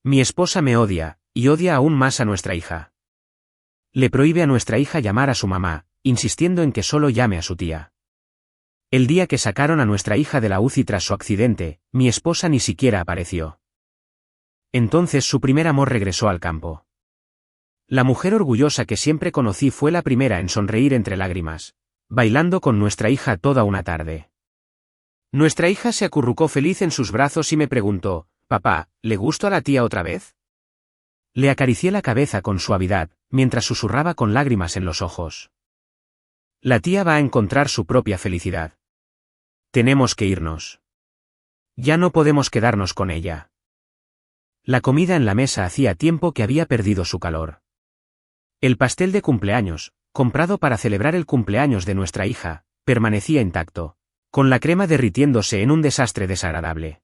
Mi esposa me odia, y odia aún más a nuestra hija. Le prohíbe a nuestra hija llamar a su mamá, insistiendo en que solo llame a su tía. El día que sacaron a nuestra hija de la UCI tras su accidente, mi esposa ni siquiera apareció. Entonces su primer amor regresó al campo. La mujer orgullosa que siempre conocí fue la primera en sonreír entre lágrimas, bailando con nuestra hija toda una tarde. Nuestra hija se acurrucó feliz en sus brazos y me preguntó, «Papá, ¿le gusto a la tía otra vez?» Le acaricié la cabeza con suavidad, mientras susurraba con lágrimas en los ojos. La tía va a encontrar su propia felicidad. Tenemos que irnos. Ya no podemos quedarnos con ella. La comida en la mesa hacía tiempo que había perdido su calor. El pastel de cumpleaños, comprado para celebrar el cumpleaños de nuestra hija, permanecía intacto, con la crema derritiéndose en un desastre desagradable.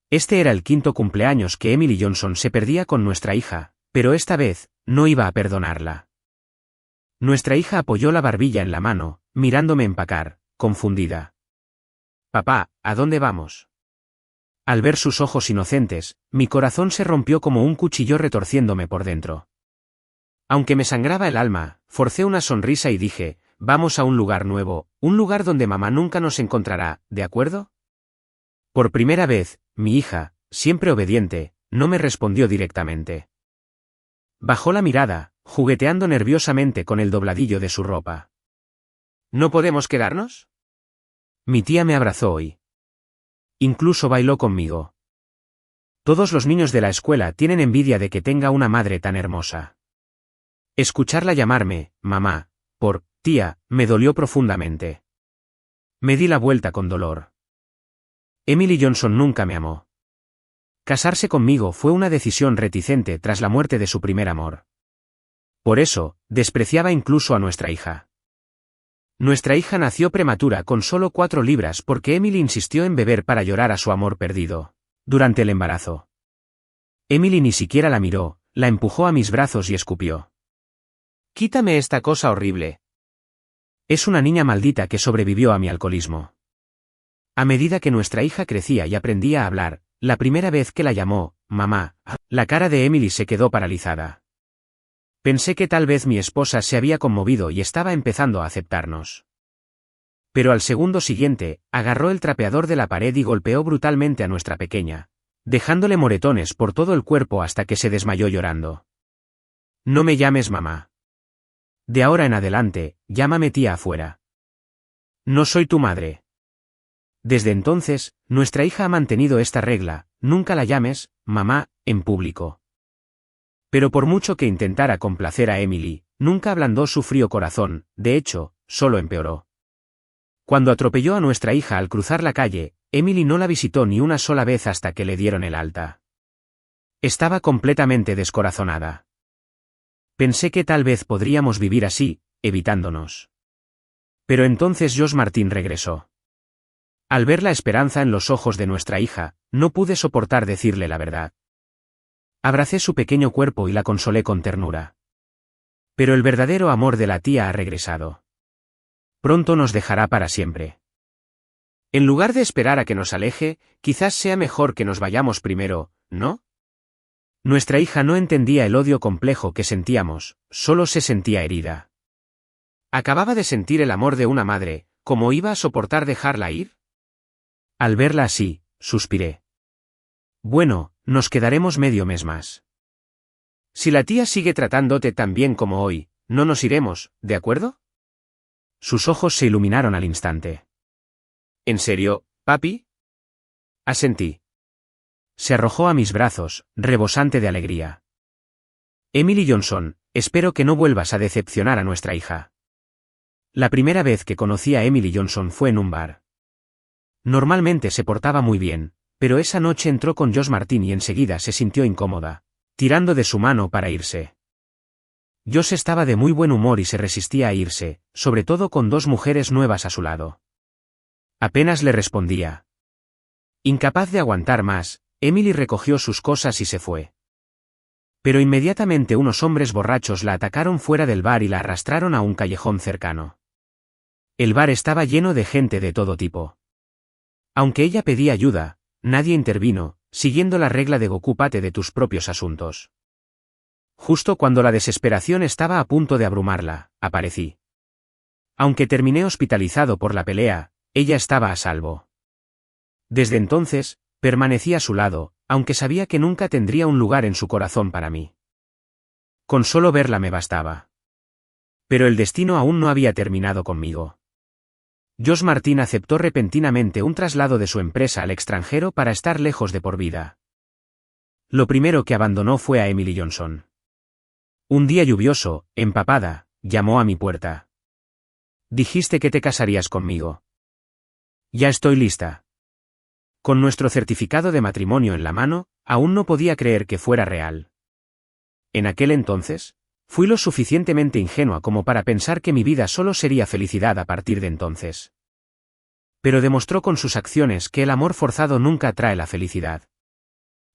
Este era el quinto cumpleaños que Emily Johnson se perdía con nuestra hija, pero esta vez, no iba a perdonarla. Nuestra hija apoyó la barbilla en la mano, mirándome empacar, confundida. «Papá, ¿a dónde vamos?» Al ver sus ojos inocentes, mi corazón se rompió como un cuchillo retorciéndome por dentro. Aunque me sangraba el alma, forcé una sonrisa y dije, «Vamos a un lugar nuevo, un lugar donde mamá nunca nos encontrará, ¿de acuerdo?» Por primera vez, mi hija, siempre obediente, no me respondió directamente. Bajó la mirada, jugueteando nerviosamente con el dobladillo de su ropa. «¿No podemos quedarnos?» Mi tía me abrazó y incluso bailó conmigo. Todos los niños de la escuela tienen envidia de que tenga una madre tan hermosa. Escucharla llamarme, mamá, por tía, me dolió profundamente. Me di la vuelta con dolor. Emily Johnson nunca me amó. Casarse conmigo fue una decisión reticente tras la muerte de su primer amor. Por eso, despreciaba incluso a nuestra hija. Nuestra hija nació prematura con solo 4 libras porque Emily insistió en beber para llorar a su amor perdido, durante el embarazo. Emily ni siquiera la miró, la empujó a mis brazos y escupió. «Quítame esta cosa horrible». Es una niña maldita que sobrevivió a mi alcoholismo. A medida que nuestra hija crecía y aprendía a hablar, la primera vez que la llamó, mamá, la cara de Emily se quedó paralizada. Pensé que tal vez mi esposa se había conmovido y estaba empezando a aceptarnos. Pero al segundo siguiente, agarró el trapeador de la pared y golpeó brutalmente a nuestra pequeña, dejándole moretones por todo el cuerpo hasta que se desmayó llorando. «No me llames mamá. De ahora en adelante, llámame tía afuera. No soy tu madre». Desde entonces, nuestra hija ha mantenido esta regla, nunca la llames, mamá, en público. Pero por mucho que intentara complacer a Emily, nunca ablandó su frío corazón, de hecho, solo empeoró. Cuando atropelló a nuestra hija al cruzar la calle, Emily no la visitó ni una sola vez hasta que le dieron el alta. Estaba completamente descorazonada. Pensé que tal vez podríamos vivir así, evitándonos. Pero entonces Josh Martin regresó. Al ver la esperanza en los ojos de nuestra hija, no pude soportar decirle la verdad. Abracé su pequeño cuerpo y la consolé con ternura. Pero el verdadero amor de la tía ha regresado. Pronto nos dejará para siempre. En lugar de esperar a que nos aleje, quizás sea mejor que nos vayamos primero, ¿no? Nuestra hija no entendía el odio complejo que sentíamos, solo se sentía herida. Acababa de sentir el amor de una madre, ¿cómo iba a soportar dejarla ir? Al verla así, suspiré. Bueno, nos quedaremos medio mes más. Si la tía sigue tratándote tan bien como hoy, no nos iremos, ¿de acuerdo? Sus ojos se iluminaron al instante. ¿En serio, papi? Asentí. Se arrojó a mis brazos, rebosante de alegría. Emily Johnson, espero que no vuelvas a decepcionar a nuestra hija. La primera vez que conocí a Emily Johnson fue en un bar. Normalmente se portaba muy bien, pero esa noche entró con Josh Martin y enseguida se sintió incómoda, tirando de su mano para irse. Josh estaba de muy buen humor y se resistía a irse, sobre todo con 2 mujeres nuevas a su lado. Apenas le respondía. Incapaz de aguantar más, Emily recogió sus cosas y se fue. Pero inmediatamente unos hombres borrachos la atacaron fuera del bar y la arrastraron a un callejón cercano. El bar estaba lleno de gente de todo tipo. Aunque ella pedía ayuda, nadie intervino, siguiendo la regla de ocúpate de tus propios asuntos. Justo cuando la desesperación estaba a punto de abrumarla, aparecí. Aunque terminé hospitalizado por la pelea, ella estaba a salvo. Desde entonces, permanecí a su lado, aunque sabía que nunca tendría un lugar en su corazón para mí. Con solo verla me bastaba. Pero el destino aún no había terminado conmigo. Josh Martin aceptó repentinamente un traslado de su empresa al extranjero para estar lejos de por vida. Lo primero que abandonó fue a Emily Johnson. Un día lluvioso, empapada, llamó a mi puerta. Dijiste que te casarías conmigo. Ya estoy lista. Con nuestro certificado de matrimonio en la mano, aún no podía creer que fuera real. En aquel entonces, fui lo suficientemente ingenua como para pensar que mi vida solo sería felicidad a partir de entonces. Pero demostró con sus acciones que el amor forzado nunca trae la felicidad.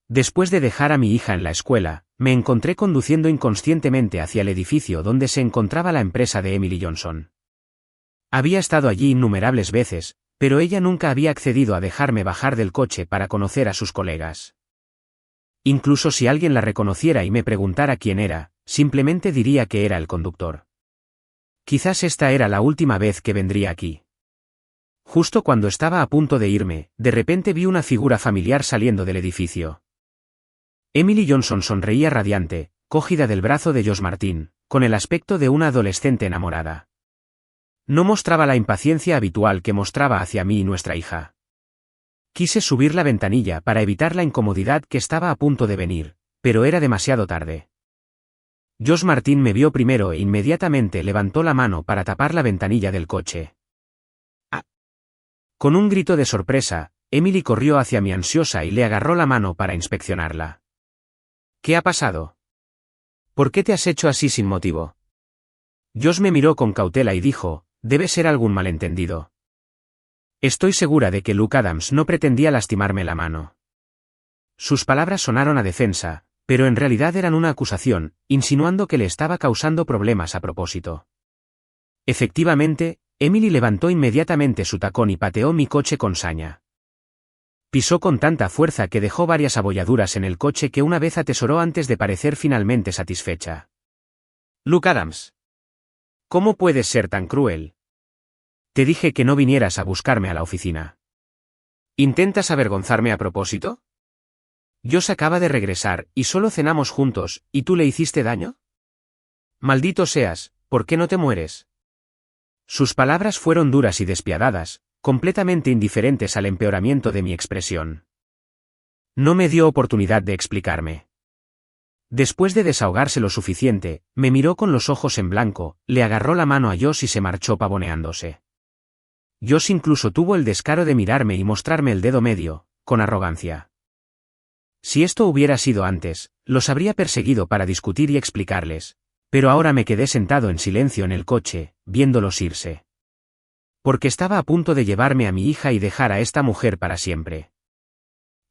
Después de dejar a mi hija en la escuela, me encontré conduciendo inconscientemente hacia el edificio donde se encontraba la empresa de Emily Johnson. Había estado allí innumerables veces, pero ella nunca había accedido a dejarme bajar del coche para conocer a sus colegas. Incluso si alguien la reconociera y me preguntara quién era, simplemente diría que era el conductor. Quizás esta era la última vez que vendría aquí. Justo cuando estaba a punto de irme, de repente vi una figura familiar saliendo del edificio. Emily Johnson sonreía radiante, cogida del brazo de Josh Martin, con el aspecto de una adolescente enamorada. No mostraba la impaciencia habitual que mostraba hacia mí y nuestra hija. Quise subir la ventanilla para evitar la incomodidad que estaba a punto de venir, pero era demasiado tarde. Josh Martin me vio primero e inmediatamente levantó la mano para tapar la ventanilla del coche. ¡Ah! Con un grito de sorpresa, Emily corrió hacia mí ansiosa y le agarró la mano para inspeccionarla. ¿Qué ha pasado? ¿Por qué te has hecho así sin motivo? Josh me miró con cautela y dijo, debe ser algún malentendido. Estoy segura de que Luke Adams no pretendía lastimarme la mano. Sus palabras sonaron a defensa, pero en realidad eran una acusación, insinuando que le estaba causando problemas a propósito. Efectivamente, Emily levantó inmediatamente su tacón y pateó mi coche con saña. Pisó con tanta fuerza que dejó varias abolladuras en el coche que una vez atesoró antes de parecer finalmente satisfecha. Luke Adams. ¿Cómo puedes ser tan cruel? Te dije que no vinieras a buscarme a la oficina. ¿Intentas avergonzarme a propósito? Josh acaba de regresar, y solo cenamos juntos, ¿y tú le hiciste daño? Maldito seas, ¿por qué no te mueres? Sus palabras fueron duras y despiadadas, completamente indiferentes al empeoramiento de mi expresión. No me dio oportunidad de explicarme. Después de desahogarse lo suficiente, me miró con los ojos en blanco, le agarró la mano a Josh y se marchó pavoneándose. Josh incluso tuvo el descaro de mirarme y mostrarme el dedo medio, con arrogancia. Si esto hubiera sido antes, los habría perseguido para discutir y explicarles, pero ahora me quedé sentado en silencio en el coche, viéndolos irse. Porque estaba a punto de llevarme a mi hija y dejar a esta mujer para siempre.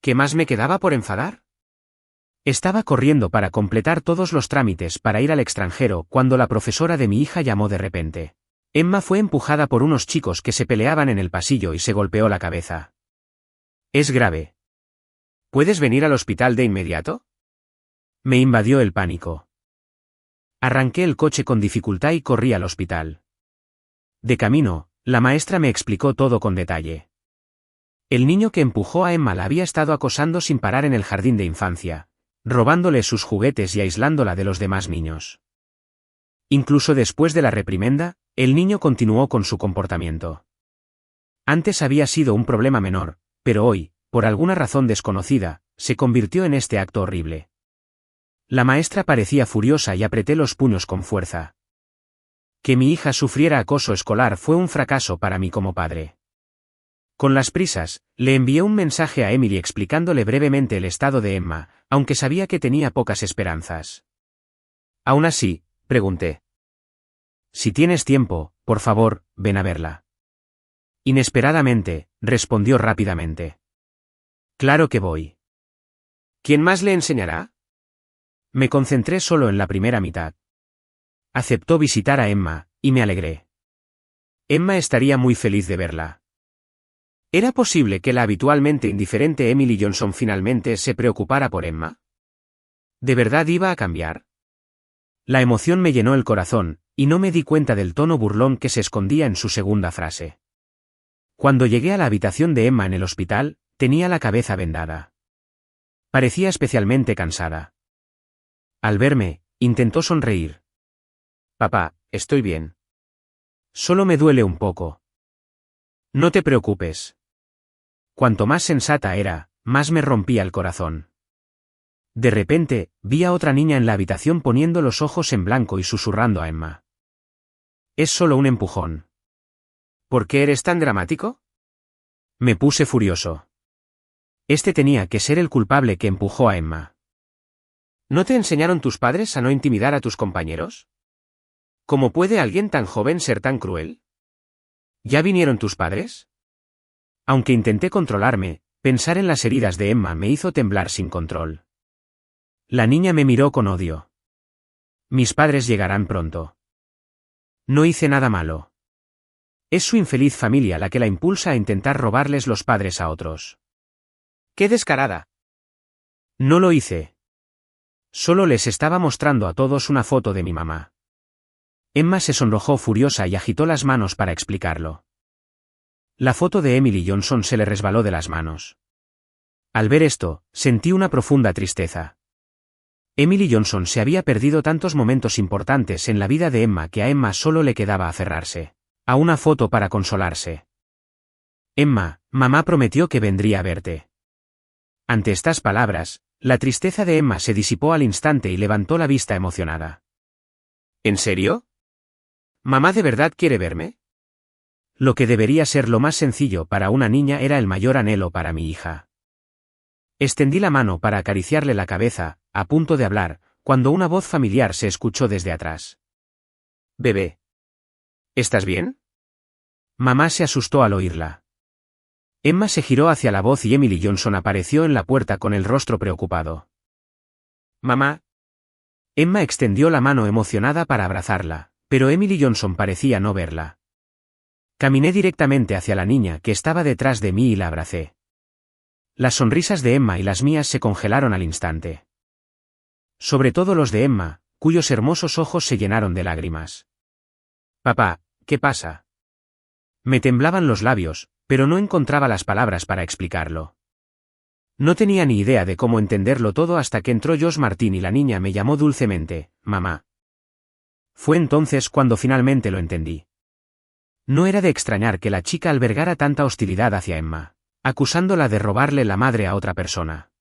¿Qué más me quedaba por enfadar? Estaba corriendo para completar todos los trámites para ir al extranjero cuando la profesora de mi hija llamó de repente. Emma fue empujada por unos chicos que se peleaban en el pasillo y se golpeó la cabeza. Es grave. ¿Puedes venir al hospital de inmediato? Me invadió el pánico. Arranqué el coche con dificultad y corrí al hospital. De camino, la maestra me explicó todo con detalle. El niño que empujó a Emma la había estado acosando sin parar en el jardín de infancia, robándole sus juguetes y aislándola de los demás niños. Incluso después de la reprimenda, el niño continuó con su comportamiento. Antes había sido un problema menor, pero hoy, por alguna razón desconocida, se convirtió en este acto horrible. La maestra parecía furiosa y apreté los puños con fuerza. Que mi hija sufriera acoso escolar fue un fracaso para mí como padre. Con las prisas, le envié un mensaje a Emily explicándole brevemente el estado de Emma, aunque sabía que tenía pocas esperanzas. Aún así, pregunté. Si tienes tiempo, por favor, ven a verla. Inesperadamente, respondió rápidamente. Claro que voy. ¿Quién más le enseñará? Me concentré solo en la primera mitad. Aceptó visitar a Emma, y me alegré. Emma estaría muy feliz de verla. ¿Era posible que la habitualmente indiferente Emily Johnson finalmente se preocupara por Emma? ¿De verdad iba a cambiar? La emoción me llenó el corazón, y no me di cuenta del tono burlón que se escondía en su segunda frase. Cuando llegué a la habitación de Emma en el hospital, tenía la cabeza vendada. Parecía especialmente cansada. Al verme, intentó sonreír. Papá, estoy bien. Solo me duele un poco. No te preocupes. Cuanto más sensata era, más me rompía el corazón. De repente, vi a otra niña en la habitación poniendo los ojos en blanco y susurrando a Emma. Es solo un empujón. ¿Por qué eres tan dramático? Me puse furioso. Este tenía que ser el culpable que empujó a Emma. ¿No te enseñaron tus padres a no intimidar a tus compañeros? ¿Cómo puede alguien tan joven ser tan cruel? ¿Ya vinieron tus padres? Aunque intenté controlarme, pensar en las heridas de Emma me hizo temblar sin control. La niña me miró con odio. Mis padres llegarán pronto. No hice nada malo. Es su infeliz familia la que la impulsa a intentar robarles los padres a otros. ¡Qué descarada! No lo hice. Solo les estaba mostrando a todos una foto de mi mamá. Emma se sonrojó furiosa y agitó las manos para explicarlo. La foto de Emily Johnson se le resbaló de las manos. Al ver esto, sentí una profunda tristeza. Emily Johnson se había perdido tantos momentos importantes en la vida de Emma que a Emma solo le quedaba aferrarse a una foto para consolarse. Emma, mamá prometió que vendría a verte. Ante estas palabras, la tristeza de Emma se disipó al instante y levantó la vista emocionada. ¿En serio? ¿Mamá de verdad quiere verme? Lo que debería ser lo más sencillo para una niña era el mayor anhelo para mi hija. Extendí la mano para acariciarle la cabeza, a punto de hablar, cuando una voz familiar se escuchó desde atrás. Bebé. ¿Estás bien? Mamá se asustó al oírla. Emma se giró hacia la voz y Emily Johnson apareció en la puerta con el rostro preocupado. Mamá. Emma extendió la mano emocionada para abrazarla, pero Emily Johnson parecía no verla. Caminé directamente hacia la niña que estaba detrás de mí y la abracé. Las sonrisas de Emma y las mías se congelaron al instante. Sobre todo los de Emma, cuyos hermosos ojos se llenaron de lágrimas. Papá, ¿qué pasa? Me temblaban los labios, pero no encontraba las palabras para explicarlo. No tenía ni idea de cómo entenderlo todo hasta que entró Josh Martin y la niña me llamó dulcemente, mamá. Fue entonces cuando finalmente lo entendí. No era de extrañar que la chica albergara tanta hostilidad hacia Emma, acusándola de robarle la madre a otra persona.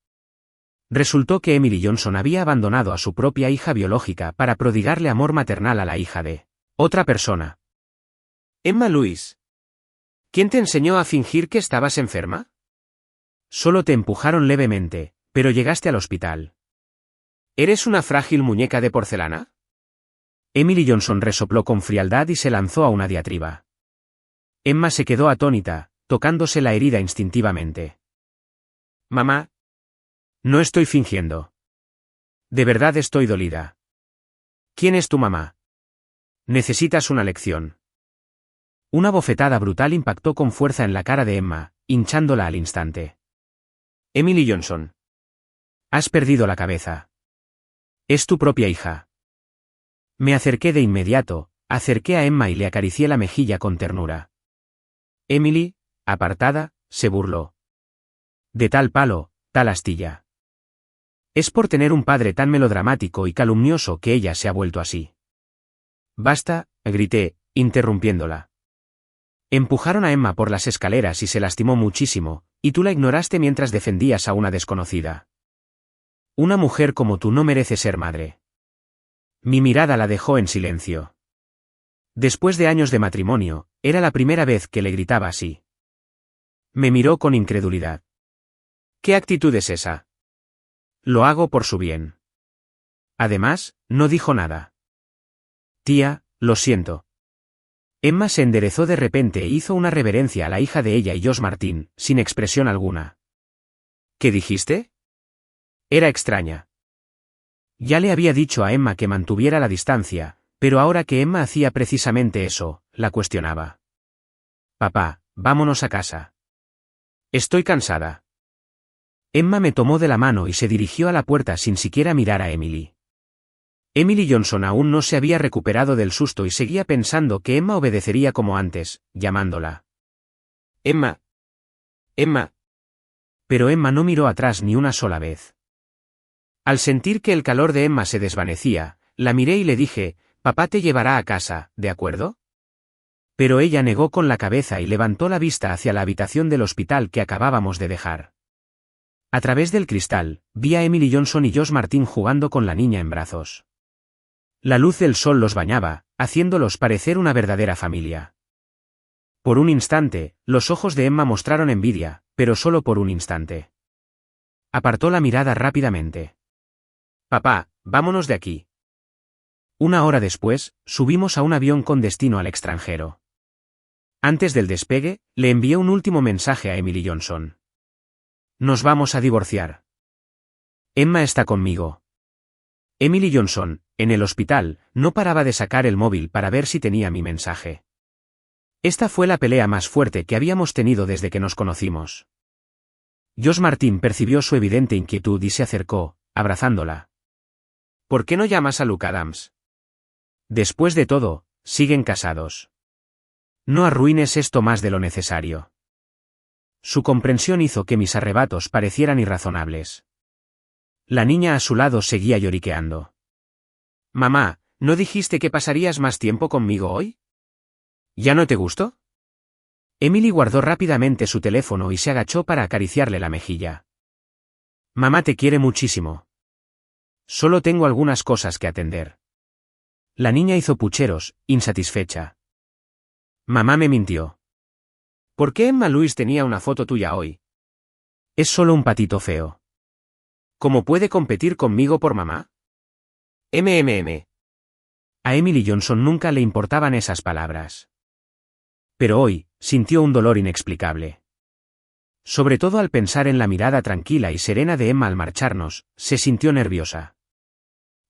Resultó que Emily Johnson había abandonado a su propia hija biológica para prodigarle amor maternal a la hija de otra persona. Emma Louise. ¿Quién te enseñó a fingir que estabas enferma? Solo te empujaron levemente, pero llegaste al hospital. ¿Eres una frágil muñeca de porcelana? Emily Johnson resopló con frialdad y se lanzó a una diatriba. Emma se quedó atónita, tocándose la herida instintivamente. Mamá. No estoy fingiendo. De verdad estoy dolida. ¿Quién es tu mamá? Necesitas una lección. Una bofetada brutal impactó con fuerza en la cara de Emma, hinchándola al instante. Emily Johnson. Has perdido la cabeza. Es tu propia hija. Me acerqué de inmediato, acerqué a Emma y le acaricié la mejilla con ternura. Emily, apartada, se burló. De tal palo, tal astilla. Es por tener un padre tan melodramático y calumnioso que ella se ha vuelto así. Basta, grité, interrumpiéndola. Empujaron a Emma por las escaleras y se lastimó muchísimo, y tú la ignoraste mientras defendías a una desconocida. Una mujer como tú no merece ser madre. Mi mirada la dejó en silencio. Después de años de matrimonio, era la primera vez que le gritaba así. Me miró con incredulidad. ¿Qué actitud es esa? Lo hago por su bien. Además, no dijo nada. Tía, lo siento. Emma se enderezó de repente e hizo una reverencia a la hija de ella y Josh Martin, sin expresión alguna. ¿Qué dijiste? Era extraña. Ya le había dicho a Emma que mantuviera la distancia, pero ahora que Emma hacía precisamente eso, la cuestionaba. Papá, vámonos a casa. Estoy cansada. Emma me tomó de la mano y se dirigió a la puerta sin siquiera mirar a Emily. Emily Johnson aún no se había recuperado del susto y seguía pensando que Emma obedecería como antes, llamándola. Emma. Emma. Pero Emma no miró atrás ni una sola vez. Al sentir que el calor de Emma se desvanecía, la miré y le dije, papá te llevará a casa, ¿de acuerdo? Pero ella negó con la cabeza y levantó la vista hacia la habitación del hospital que acabábamos de dejar. A través del cristal, vi a Emily Johnson y Josh Martin jugando con la niña en brazos. La luz del sol los bañaba, haciéndolos parecer una verdadera familia. Por un instante, los ojos de Emma mostraron envidia, pero solo por un instante. Apartó la mirada rápidamente. Papá, vámonos de aquí. Una hora después, subimos a un avión con destino al extranjero. Antes del despegue, le envié un último mensaje a Emily Johnson. Nos vamos a divorciar. Emma está conmigo. Emily Johnson, en el hospital, no paraba de sacar el móvil para ver si tenía mi mensaje. Esta fue la pelea más fuerte que habíamos tenido desde que nos conocimos. Josh Martin percibió su evidente inquietud y se acercó, abrazándola. ¿Por qué no llamas a Luke Adams? Después de todo, siguen casados. No arruines esto más de lo necesario. Su comprensión hizo que mis arrebatos parecieran irrazonables. La niña a su lado seguía lloriqueando. Mamá, ¿no dijiste que pasarías más tiempo conmigo hoy? ¿Ya no te gustó? Emily guardó rápidamente su teléfono y se agachó para acariciarle la mejilla. Mamá te quiere muchísimo. Solo tengo algunas cosas que atender. La niña hizo pucheros, insatisfecha. Mamá me mintió. ¿Por qué Emma Louise tenía una foto tuya hoy? Es solo un patito feo. ¿Cómo puede competir conmigo por mamá? A Emily Johnson nunca le importaban esas palabras. Pero hoy, sintió un dolor inexplicable. Sobre todo al pensar en la mirada tranquila y serena de Emma al marcharnos, se sintió nerviosa.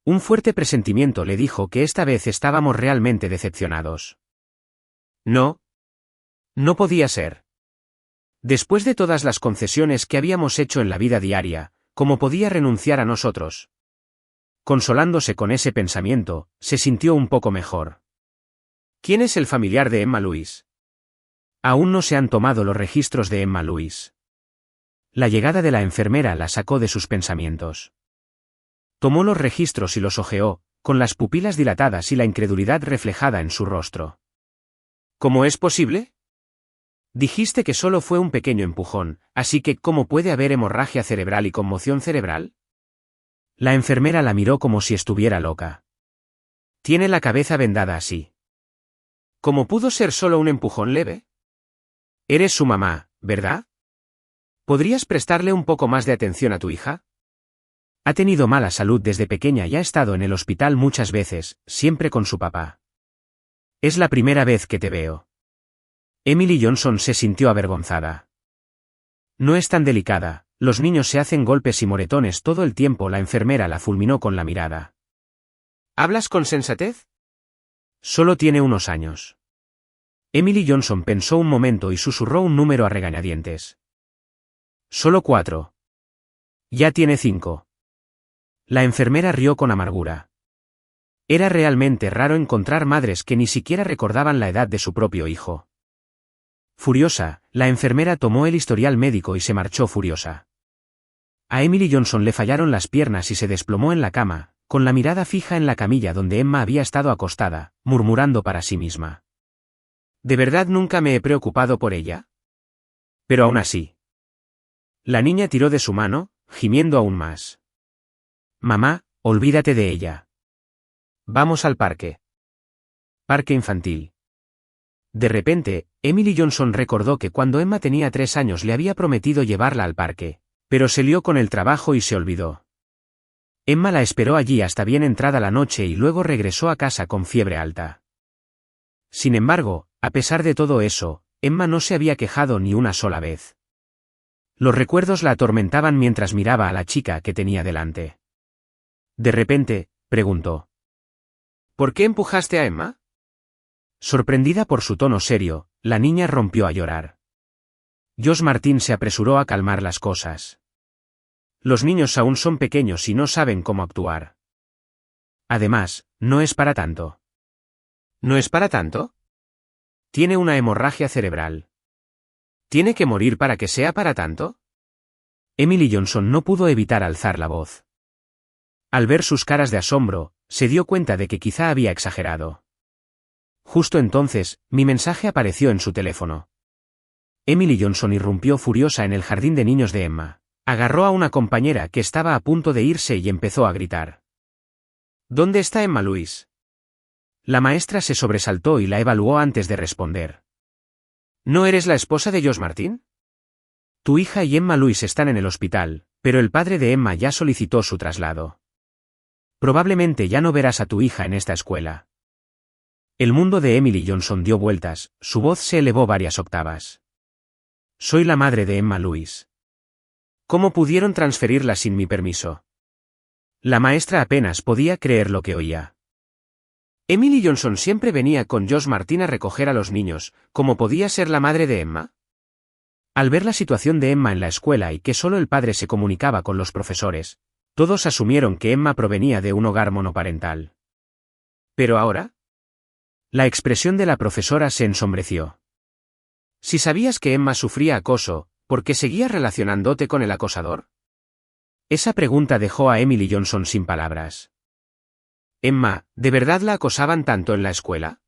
Un fuerte presentimiento le dijo que esta vez estábamos realmente decepcionados. No. No podía ser. Después de todas las concesiones que habíamos hecho en la vida diaria, ¿cómo podía renunciar a nosotros? Consolándose con ese pensamiento, se sintió un poco mejor. ¿Quién es el familiar de Emma Louise? Aún no se han tomado los registros de Emma Louise. La llegada de la enfermera la sacó de sus pensamientos. Tomó los registros y los hojeó, con las pupilas dilatadas y la incredulidad reflejada en su rostro. ¿Cómo es posible? Dijiste que solo fue un pequeño empujón, así que ¿cómo puede haber hemorragia cerebral y conmoción cerebral? La enfermera la miró como si estuviera loca. Tiene la cabeza vendada así. ¿Cómo pudo ser solo un empujón leve? Eres su mamá, ¿verdad? ¿Podrías prestarle un poco más de atención a tu hija? Ha tenido mala salud desde pequeña y ha estado en el hospital muchas veces, siempre con su papá. Es la primera vez que te veo. Emily Johnson se sintió avergonzada. No es tan delicada, los niños se hacen golpes y moretones todo el tiempo. La enfermera la fulminó con la mirada. ¿Hablas con sensatez? Solo tiene unos años. Emily Johnson pensó un momento y susurró un número a regañadientes. Solo 4. Ya tiene 5. La enfermera rió con amargura. Era realmente raro encontrar madres que ni siquiera recordaban la edad de su propio hijo. Furiosa, la enfermera tomó el historial médico y se marchó furiosa. A Emily Johnson le fallaron las piernas y se desplomó en la cama, con la mirada fija en la camilla donde Emma había estado acostada, murmurando para sí misma. ¿De verdad nunca me he preocupado por ella? Pero aún así. La niña tiró de su mano, gimiendo aún más. Mamá, olvídate de ella. Vamos al parque. Parque infantil. De repente, Emily Johnson recordó que cuando Emma tenía 3 años le había prometido llevarla al parque, pero se lió con el trabajo y se olvidó. Emma la esperó allí hasta bien entrada la noche y luego regresó a casa con fiebre alta. Sin embargo, a pesar de todo eso, Emma no se había quejado ni una sola vez. Los recuerdos la atormentaban mientras miraba a la chica que tenía delante. De repente, preguntó. ¿Por qué empujaste a Emma? Sorprendida por su tono serio, la niña rompió a llorar. Josh Martin se apresuró a calmar las cosas. Los niños aún son pequeños y no saben cómo actuar. Además, no es para tanto. ¿No es para tanto? Tiene una hemorragia cerebral. ¿Tiene que morir para que sea para tanto? Emily Johnson no pudo evitar alzar la voz. Al ver sus caras de asombro, se dio cuenta de que quizá había exagerado. Justo entonces, mi mensaje apareció en su teléfono. Emily Johnson irrumpió furiosa en el jardín de niños de Emma. Agarró a una compañera que estaba a punto de irse y empezó a gritar. ¿Dónde está Emma Louise? La maestra se sobresaltó y la evaluó antes de responder. ¿No eres la esposa de Josh Martin? Tu hija y Emma Louise están en el hospital, pero el padre de Emma ya solicitó su traslado. Probablemente ya no verás a tu hija en esta escuela. El mundo de Emily Johnson dio vueltas, su voz se elevó varias octavas. Soy la madre de Emma Louise. ¿Cómo pudieron transferirla sin mi permiso? La maestra apenas podía creer lo que oía. Emily Johnson siempre venía con Josh Martin a recoger a los niños, ¿cómo podía ser la madre de Emma? Al ver la situación de Emma en la escuela y que solo el padre se comunicaba con los profesores, todos asumieron que Emma provenía de un hogar monoparental. ¿Pero ahora? La expresión de la profesora se ensombreció. Si sabías que Emma sufría acoso, ¿por qué seguías relacionándote con el acosador? Esa pregunta dejó a Emily Johnson sin palabras. Emma, ¿de verdad la acosaban tanto en la escuela?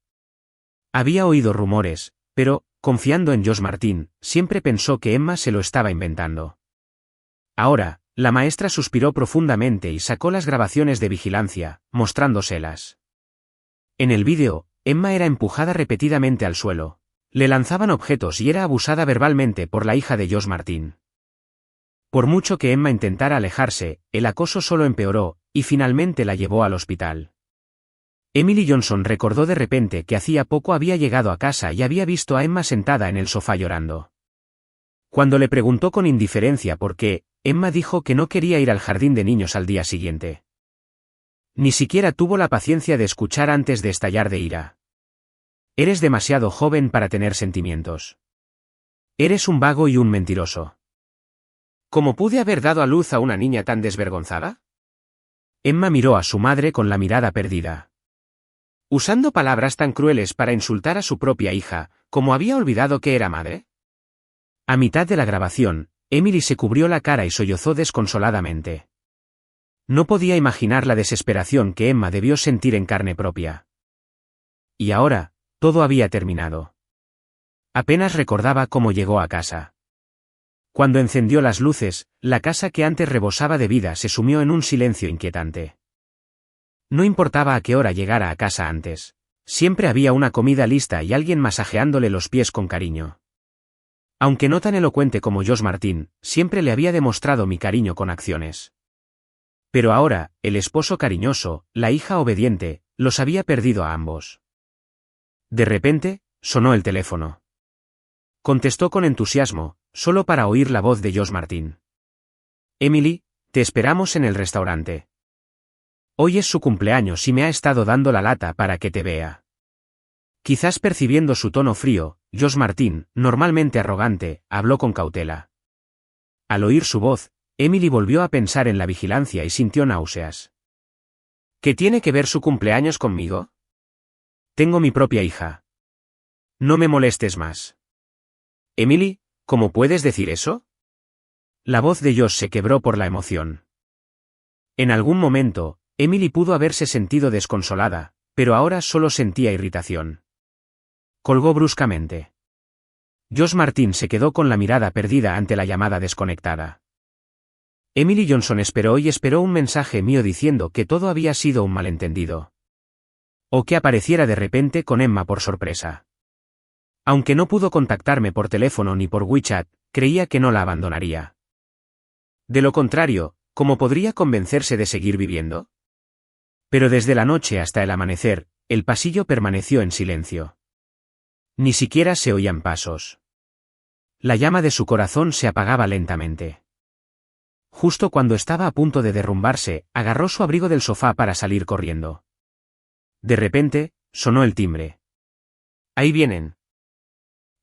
Había oído rumores, pero, confiando en Josh Martin, siempre pensó que Emma se lo estaba inventando. Ahora, la maestra suspiró profundamente y sacó las grabaciones de vigilancia, mostrándoselas. En el vídeo, Emma era empujada repetidamente al suelo, le lanzaban objetos y era abusada verbalmente por la hija de Josh Martin. Por mucho que Emma intentara alejarse, el acoso solo empeoró, y finalmente la llevó al hospital. Emily Johnson recordó de repente que hacía poco había llegado a casa y había visto a Emma sentada en el sofá llorando. Cuando le preguntó con indiferencia por qué, Emma dijo que no quería ir al jardín de niños al día siguiente. Ni siquiera tuvo la paciencia de escuchar antes de estallar de ira. Eres demasiado joven para tener sentimientos. Eres un vago y un mentiroso. ¿Cómo pude haber dado a luz a una niña tan desvergonzada? Emma miró a su madre con la mirada perdida. Usando palabras tan crueles para insultar a su propia hija, ¿cómo había olvidado que era madre? A mitad de la grabación, Emily se cubrió la cara y sollozó desconsoladamente. No podía imaginar la desesperación que Emma debió sentir en carne propia. Y ahora, todo había terminado. Apenas recordaba cómo llegó a casa. Cuando encendió las luces, la casa que antes rebosaba de vida se sumió en un silencio inquietante. No importaba a qué hora llegara a casa antes. Siempre había una comida lista y alguien masajeándole los pies con cariño. Aunque no tan elocuente como Josh Martin, siempre le había demostrado mi cariño con acciones. Pero ahora, el esposo cariñoso, la hija obediente, los había perdido a ambos. De repente, sonó el teléfono. Contestó con entusiasmo, solo para oír la voz de Josh Martin. Emily, te esperamos en el restaurante. Hoy es su cumpleaños y me ha estado dando la lata para que te vea. Quizás percibiendo su tono frío, Josh Martin, normalmente arrogante, habló con cautela. Al oír su voz, Emily volvió a pensar en la vigilancia y sintió náuseas. ¿Qué tiene que ver su cumpleaños conmigo? Tengo mi propia hija. No me molestes más. Emily, ¿cómo puedes decir eso? La voz de Josh se quebró por la emoción. En algún momento, Emily pudo haberse sentido desconsolada, pero ahora solo sentía irritación. Colgó bruscamente. Josh Martin se quedó con la mirada perdida ante la llamada desconectada. Emily Johnson esperó y esperó un mensaje mío diciendo que todo había sido un malentendido. O que apareciera de repente con Emma por sorpresa. Aunque no pudo contactarme por teléfono ni por WeChat, creía que no la abandonaría. De lo contrario, ¿cómo podría convencerse de seguir viviendo? Pero desde la noche hasta el amanecer, el pasillo permaneció en silencio. Ni siquiera se oían pasos. La llama de su corazón se apagaba lentamente. Justo cuando estaba a punto de derrumbarse, agarró su abrigo del sofá para salir corriendo. De repente, sonó el timbre. Ahí vienen.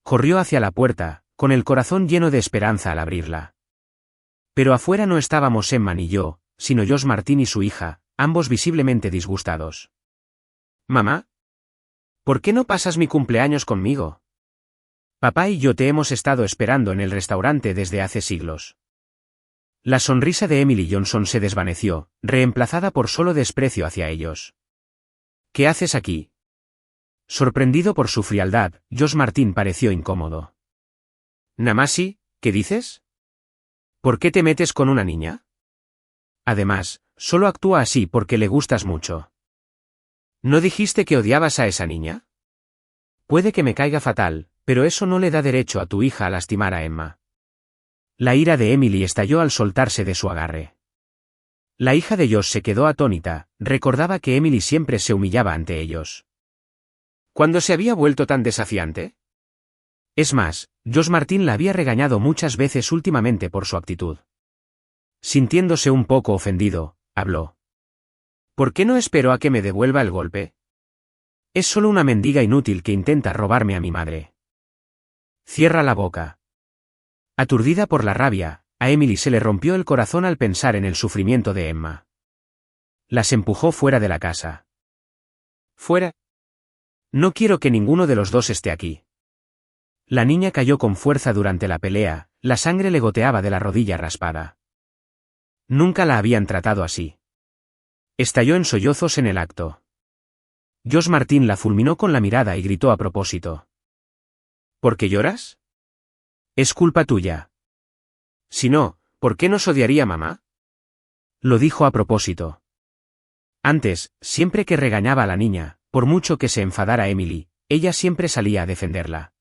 Corrió hacia la puerta, con el corazón lleno de esperanza al abrirla. Pero afuera no estábamos Emma ni yo, sino Josh Martin y su hija, ambos visiblemente disgustados. Mamá, ¿por qué no pasas mi cumpleaños conmigo? Papá y yo te hemos estado esperando en el restaurante desde hace siglos. La sonrisa de Emily Johnson se desvaneció, reemplazada por solo desprecio hacia ellos. ¿Qué haces aquí? Sorprendido por su frialdad, Josh Martin pareció incómodo. Namasi, ¿qué dices? ¿Por qué te metes con una niña? Además, solo actúa así porque le gustas mucho. ¿No dijiste que odiabas a esa niña? Puede que me caiga fatal, pero eso no le da derecho a tu hija a lastimar a Emma. La ira de Emily estalló al soltarse de su agarre. La hija de Josh se quedó atónita, recordaba que Emily siempre se humillaba ante ellos. ¿Cuándo se había vuelto tan desafiante? Es más, Josh Martin la había regañado muchas veces últimamente por su actitud. Sintiéndose un poco ofendido, habló. ¿Por qué no espero a que me devuelva el golpe? Es solo una mendiga inútil que intenta robarme a mi madre. Cierra la boca. Aturdida por la rabia, a Emily se le rompió el corazón al pensar en el sufrimiento de Emma. Las empujó fuera de la casa. ¿Fuera? No quiero que ninguno de los dos esté aquí. La niña cayó con fuerza durante la pelea, la sangre le goteaba de la rodilla raspada. Nunca la habían tratado así. Estalló en sollozos en el acto. Josh Martin la fulminó con la mirada y gritó a propósito. ¿Por qué lloras? Es culpa tuya. Si no, ¿por qué nos odiaría mamá? Lo dijo a propósito. Antes, siempre que regañaba a la niña, por mucho que se enfadara Emily, ella siempre salía a defenderla.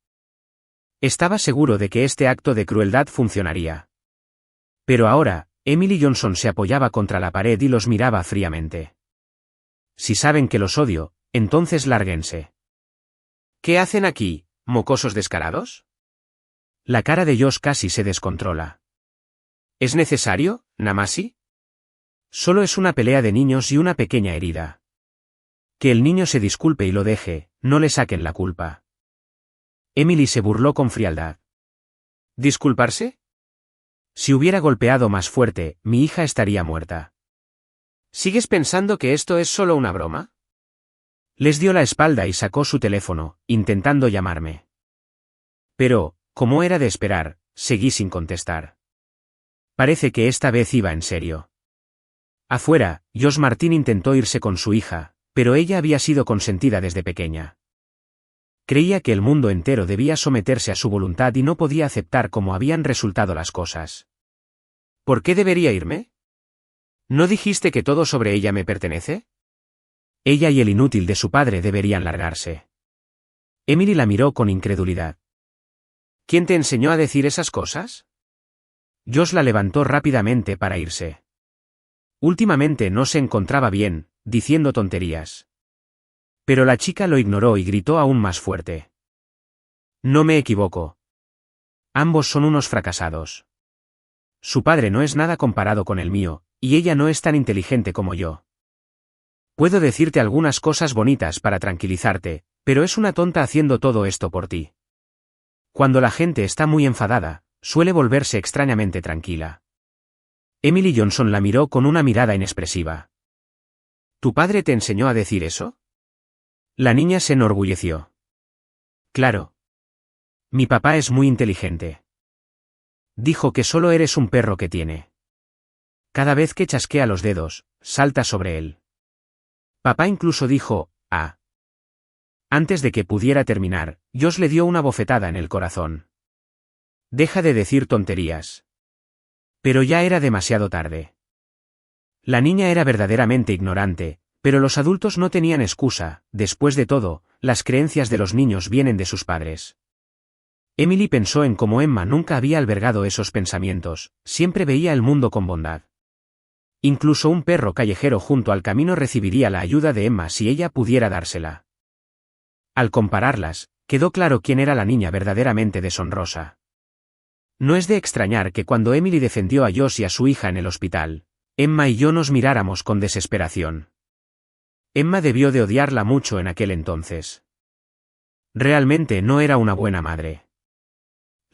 Estaba seguro de que este acto de crueldad funcionaría. Pero ahora, Emily Johnson se apoyaba contra la pared y los miraba fríamente. Si saben que los odio, entonces lárguense. ¿Qué hacen aquí, mocosos descarados? La cara de Josh casi se descontrola. ¿Es necesario, Namasi? Solo es una pelea de niños y una pequeña herida. Que el niño se disculpe y lo deje, no le saquen la culpa. Emily se burló con frialdad. ¿Disculparse? Si hubiera golpeado más fuerte, mi hija estaría muerta. ¿Sigues pensando que esto es solo una broma? Les dio la espalda y sacó su teléfono, intentando llamarme. Pero, como era de esperar, seguí sin contestar. Parece que esta vez iba en serio. Afuera, Josh Martin intentó irse con su hija, pero ella había sido consentida desde pequeña. Creía que el mundo entero debía someterse a su voluntad y no podía aceptar cómo habían resultado las cosas. ¿Por qué debería irme? ¿No dijiste que todo sobre ella me pertenece? Ella y el inútil de su padre deberían largarse. Emily la miró con incredulidad. ¿Quién te enseñó a decir esas cosas? Josh la levantó rápidamente para irse. Últimamente no se encontraba bien, diciendo tonterías. Pero la chica lo ignoró y gritó aún más fuerte. No me equivoco. Ambos son unos fracasados. Su padre no es nada comparado con el mío, y ella no es tan inteligente como yo. Puedo decirte algunas cosas bonitas para tranquilizarte, pero es una tonta haciendo todo esto por ti. Cuando la gente está muy enfadada, suele volverse extrañamente tranquila. Emily Johnson la miró con una mirada inexpresiva. ¿Tu padre te enseñó a decir eso? La niña se enorgulleció. Claro. Mi papá es muy inteligente. Dijo que solo eres un perro que tiene. Cada vez que chasquea los dedos, salta sobre él. Papá incluso dijo, ah. Antes de que pudiera terminar, Josh le dio una bofetada en el corazón. Deja de decir tonterías. Pero ya era demasiado tarde. La niña era verdaderamente ignorante, pero los adultos no tenían excusa, después de todo, las creencias de los niños vienen de sus padres. Emily pensó en cómo Emma nunca había albergado esos pensamientos, siempre veía el mundo con bondad. Incluso un perro callejero junto al camino recibiría la ayuda de Emma si ella pudiera dársela. Al compararlas, quedó claro quién era la niña verdaderamente deshonrosa. No es de extrañar que cuando Emily defendió a Josh y a su hija en el hospital, Emma y yo nos miráramos con desesperación. Emma debió de odiarla mucho en aquel entonces. Realmente no era una buena madre.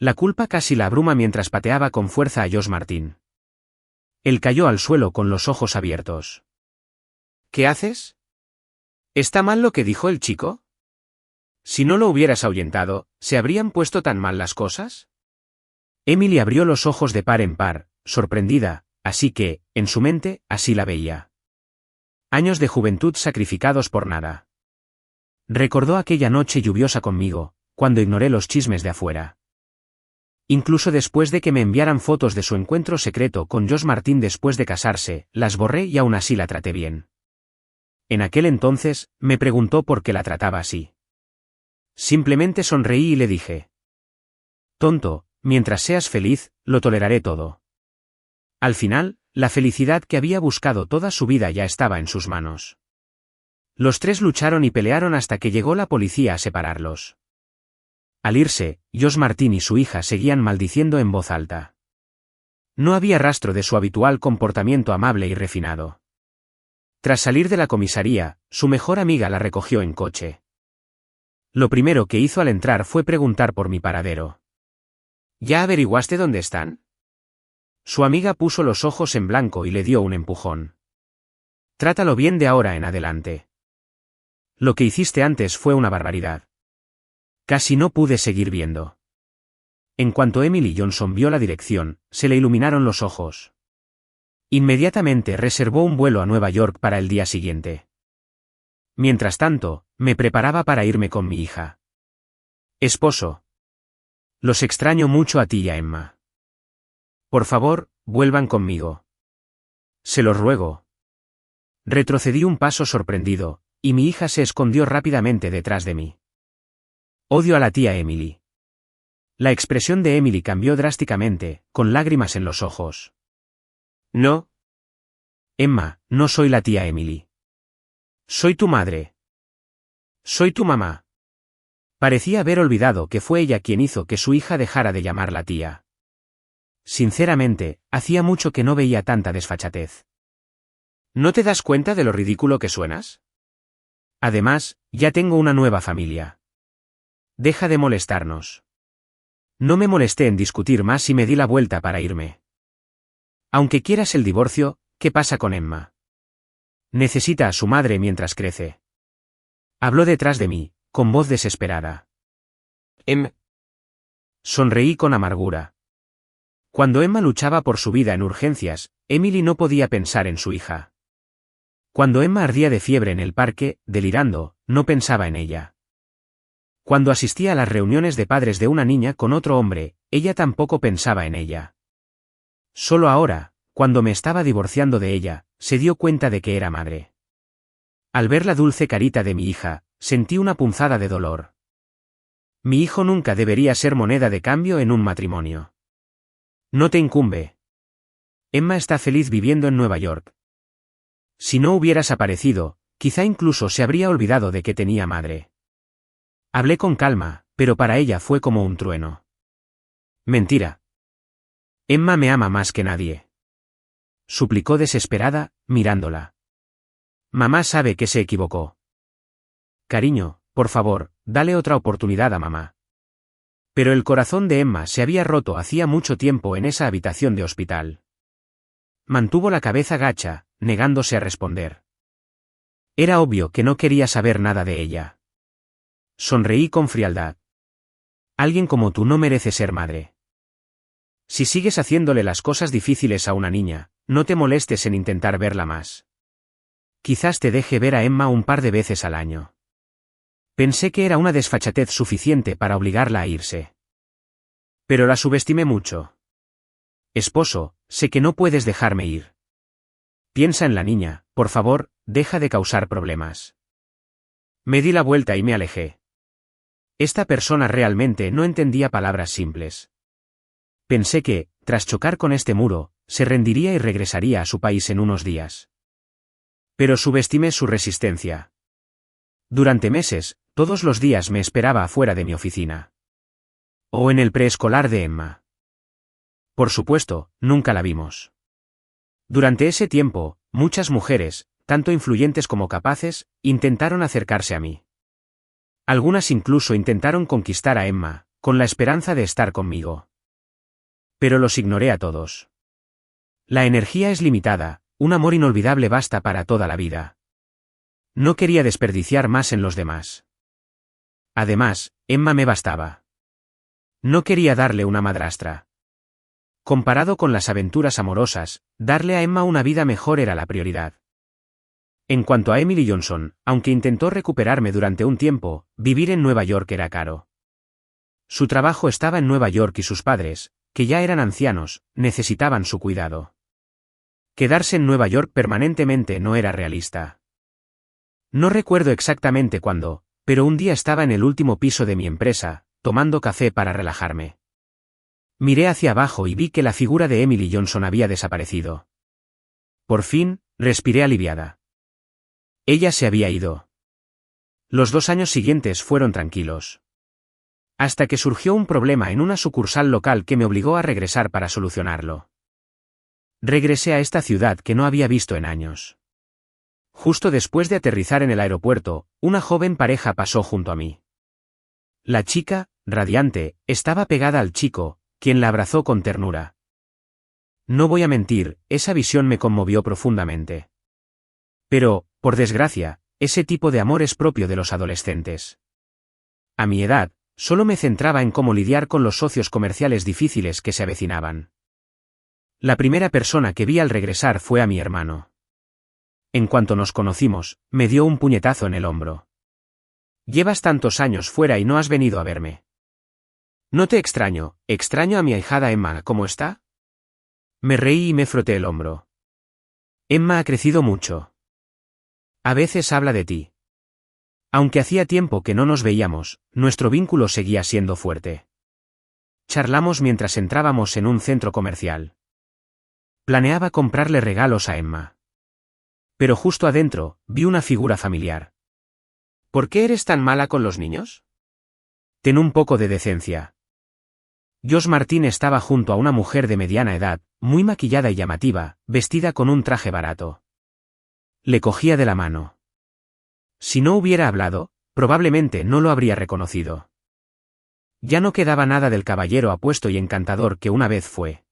La culpa casi la abruma mientras pateaba con fuerza a Josh Martin. Él cayó al suelo con los ojos abiertos. ¿Qué haces? ¿Está mal lo que dijo el chico? Si no lo hubieras ahuyentado, ¿se habrían puesto tan mal las cosas? Emily abrió los ojos de par en par, sorprendida, así que, en su mente, así la veía. Años de juventud sacrificados por nada. Recordó aquella noche lluviosa conmigo, cuando ignoré los chismes de afuera. Incluso después de que me enviaran fotos de su encuentro secreto con Josh Martin después de casarse, las borré y aún así la traté bien. En aquel entonces, me preguntó por qué la trataba así. Simplemente sonreí y le dije: tonto, mientras seas feliz, lo toleraré todo. Al final, la felicidad que había buscado toda su vida ya estaba en sus manos. Los tres lucharon y pelearon hasta que llegó la policía a separarlos. Al irse, Josh Martin y su hija seguían maldiciendo en voz alta. No había rastro de su habitual comportamiento amable y refinado. Tras salir de la comisaría, su mejor amiga la recogió en coche. Lo primero que hizo al entrar fue preguntar por mi paradero. ¿Ya averiguaste dónde están? Su amiga puso los ojos en blanco y le dio un empujón. Trátalo bien de ahora en adelante. Lo que hiciste antes fue una barbaridad. Casi no pude seguir viendo. En cuanto Emily Johnson vio la dirección, se le iluminaron los ojos. Inmediatamente reservó un vuelo a Nueva York para el día siguiente. Mientras tanto, me preparaba para irme con mi hija. Esposo. Los extraño mucho a ti y a Emma. Por favor, vuelvan conmigo. Se los ruego. Retrocedí un paso sorprendido, y mi hija se escondió rápidamente detrás de mí. Odio a la tía Emily. La expresión de Emily cambió drásticamente, con lágrimas en los ojos. No. Emma, no soy la tía Emily. Soy tu madre. Soy tu mamá. Parecía haber olvidado que fue ella quien hizo que su hija dejara de llamarla tía. Sinceramente, hacía mucho que no veía tanta desfachatez. ¿No te das cuenta de lo ridículo que suenas? Además, ya tengo una nueva familia. Deja de molestarnos. No me molesté en discutir más y me di la vuelta para irme. Aunque quieras el divorcio, ¿qué pasa con Emma? Necesita a su madre mientras crece. Habló detrás de mí, con voz desesperada. Sonreí con amargura. Cuando Emma luchaba por su vida en urgencias, Emily no podía pensar en su hija. Cuando Emma ardía de fiebre en el parque, delirando, no pensaba en ella. Cuando asistía a las reuniones de padres de una niña con otro hombre, ella tampoco pensaba en ella. Solo ahora, cuando me estaba divorciando de ella, se dio cuenta de que era madre. Al ver la dulce carita de mi hija, sentí una punzada de dolor. Mi hijo nunca debería ser moneda de cambio en un matrimonio. No te incumbe. Emma está feliz viviendo en Nueva York. Si no hubieras aparecido, quizá incluso se habría olvidado de que tenía madre. Hablé con calma, pero para ella fue como un trueno. Mentira. Emma me ama más que nadie. Suplicó desesperada, mirándola. Mamá sabe que se equivocó. Cariño, por favor, dale otra oportunidad a mamá. Pero el corazón de Emma se había roto hacía mucho tiempo en esa habitación de hospital. Mantuvo la cabeza gacha, negándose a responder. Era obvio que no quería saber nada de ella. Sonreí con frialdad. Alguien como tú no merece ser madre. Si sigues haciéndole las cosas difíciles a una niña, no te molestes en intentar verla más. Quizás te deje ver a Emma un par de veces al año. Pensé que era una desfachatez suficiente para obligarla a irse. Pero la subestimé mucho. Esposo, sé que no puedes dejarme ir. Piensa en la niña, por favor, deja de causar problemas. Me di la vuelta y me alejé. Esta persona realmente no entendía palabras simples. Pensé que, tras chocar con este muro, se rendiría y regresaría a su país en unos días. Pero subestimé su resistencia. Durante meses, todos los días me esperaba afuera de mi oficina. O en el preescolar de Emma. Por supuesto, nunca la vimos. Durante ese tiempo, muchas mujeres, tanto influyentes como capaces, intentaron acercarse a mí. Algunas incluso intentaron conquistar a Emma, con la esperanza de estar conmigo. Pero los ignoré a todos. La energía es limitada, un amor inolvidable basta para toda la vida. No quería desperdiciar más en los demás. Además, Emma me bastaba. No quería darle una madrastra. Comparado con las aventuras amorosas, darle a Emma una vida mejor era la prioridad. En cuanto a Emily Johnson, aunque intentó recuperarme durante un tiempo, vivir en Nueva York era caro. Su trabajo estaba en Nueva York y sus padres, que ya eran ancianos, necesitaban su cuidado. Quedarse en Nueva York permanentemente no era realista. No recuerdo exactamente cuándo, pero un día estaba en el último piso de mi empresa, tomando café para relajarme. Miré hacia abajo y vi que la figura de Emily Johnson había desaparecido. Por fin, respiré aliviada. Ella se había ido. Los 2 años siguientes fueron tranquilos. Hasta que surgió un problema en una sucursal local que me obligó a regresar para solucionarlo. Regresé a esta ciudad que no había visto en años. Justo después de aterrizar en el aeropuerto, una joven pareja pasó junto a mí. La chica, radiante, estaba pegada al chico, quien la abrazó con ternura. No voy a mentir, esa visión me conmovió profundamente. Pero, por desgracia, ese tipo de amor es propio de los adolescentes. A mi edad, solo me centraba en cómo lidiar con los socios comerciales difíciles que se avecinaban. La primera persona que vi al regresar fue a mi hermano. En cuanto nos conocimos, me dio un puñetazo en el hombro. Llevas tantos años fuera y no has venido a verme. No te extraño, extraño a mi ahijada Emma, ¿cómo está? Me reí y me froté el hombro. Emma ha crecido mucho. A veces habla de ti. Aunque hacía tiempo que no nos veíamos, nuestro vínculo seguía siendo fuerte. Charlamos mientras entrábamos en un centro comercial. Planeaba comprarle regalos a Emma. Pero justo adentro, vi una figura familiar. ¿Por qué eres tan mala con los niños? Ten un poco de decencia. Josh Martin estaba junto a una mujer de mediana edad, muy maquillada y llamativa, vestida con un traje barato. Le cogía de la mano. Si no hubiera hablado, probablemente no lo habría reconocido. Ya no quedaba nada del caballero apuesto y encantador que una vez fue.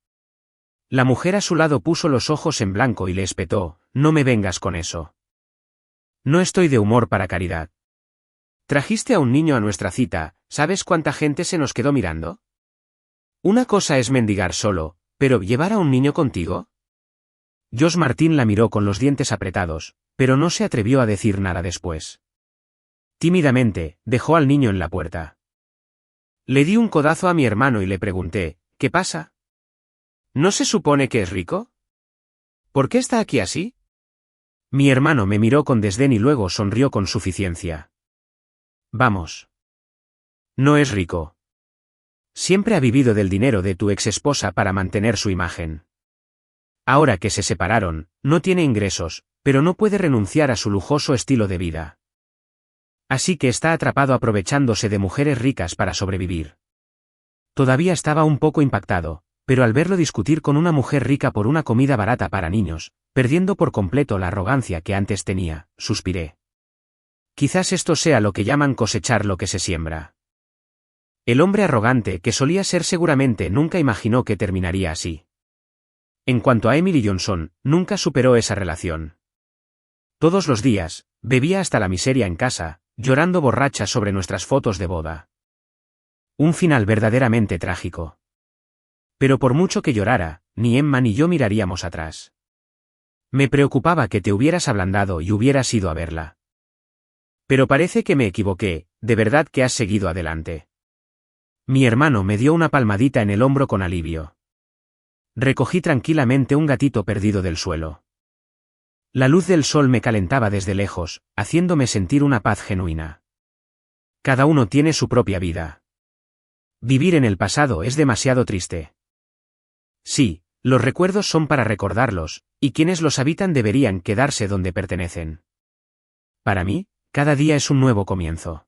La mujer a su lado puso los ojos en blanco y le espetó, no me vengas con eso. No estoy de humor para caridad. Trajiste a un niño a nuestra cita, ¿sabes cuánta gente se nos quedó mirando? Una cosa es mendigar solo, pero ¿llevar a un niño contigo? Josh Martin la miró con los dientes apretados, pero no se atrevió a decir nada después. Tímidamente, dejó al niño en la puerta. Le di un codazo a mi hermano y le pregunté, ¿qué pasa? ¿No se supone que es rico? ¿Por qué está aquí así? Mi hermano me miró con desdén y luego sonrió con suficiencia. Vamos. No es rico. Siempre ha vivido del dinero de tu exesposa para mantener su imagen. Ahora que se separaron, no tiene ingresos, pero no puede renunciar a su lujoso estilo de vida. Así que está atrapado aprovechándose de mujeres ricas para sobrevivir. Todavía estaba un poco impactado, pero al verlo discutir con una mujer rica por una comida barata para niños, perdiendo por completo la arrogancia que antes tenía, suspiré. Quizás esto sea lo que llaman cosechar lo que se siembra. El hombre arrogante que solía ser seguramente nunca imaginó que terminaría así. En cuanto a Emily Johnson, nunca superó esa relación. Todos los días, bebía hasta la miseria en casa, llorando borracha sobre nuestras fotos de boda. Un final verdaderamente trágico. Pero por mucho que llorara, ni Emma ni yo miraríamos atrás. Me preocupaba que te hubieras ablandado y hubieras ido a verla. Pero parece que me equivoqué, de verdad que has seguido adelante. Mi hermano me dio una palmadita en el hombro con alivio. Recogí tranquilamente un gatito perdido del suelo. La luz del sol me calentaba desde lejos, haciéndome sentir una paz genuina. Cada uno tiene su propia vida. Vivir en el pasado es demasiado triste. Sí, los recuerdos son para recordarlos, y quienes los habitan deberían quedarse donde pertenecen. Para mí, cada día es un nuevo comienzo.